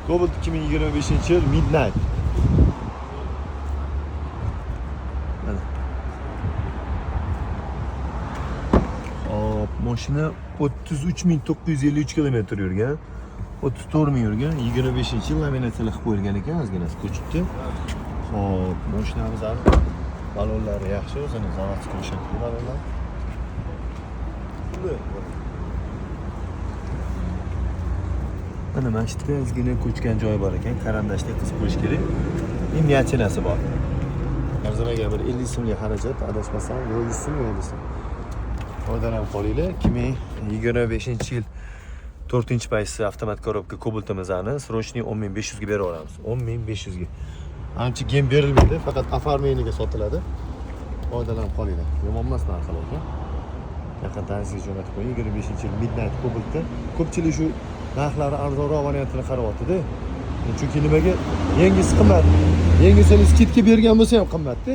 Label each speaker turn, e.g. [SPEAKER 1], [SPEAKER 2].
[SPEAKER 1] Cobalt 2025-yil Midnight. Mana. Hop, mashina 33953 kilometr yurgan. 34 yurgan, 25-yil laminatsiyalar qilib qo'yilgan ekan, ozginasi ko'chibdi. Hop, mashinamiz ham balonlari yaxshi, o'zini zavodskiy o'shanday balonlar. Mana masjidga ozgina ko'chgan joyi bor ekan, qarandashda qisib qo'yish kerak. Miniatyurasi bor. Arzimaga bir 50 so'mlik xarajat, adashmasam, 100 so'm, 50 so'm. Foydalanib qolinglar. 2025-yil 4-paysi avtomat korobka Cobalt'imizni срочный 10500 ga berib olamiz. 10500 ga. Ancha gem berilmaydi, faqat oformeniga sotiladi. Foydalanib qolinglar. Yomon emas narxlar ekan. Yaqin tanisiga jo'natib qo'ying. 25-yil Midnight Cobalt'da ko'pchilik shu narxlari arzonroq variantini qarayapti-da. Chunki nimaga? Yangisi qimmat. Yangisini skidga bergan bo'lsa ham qimmat-da.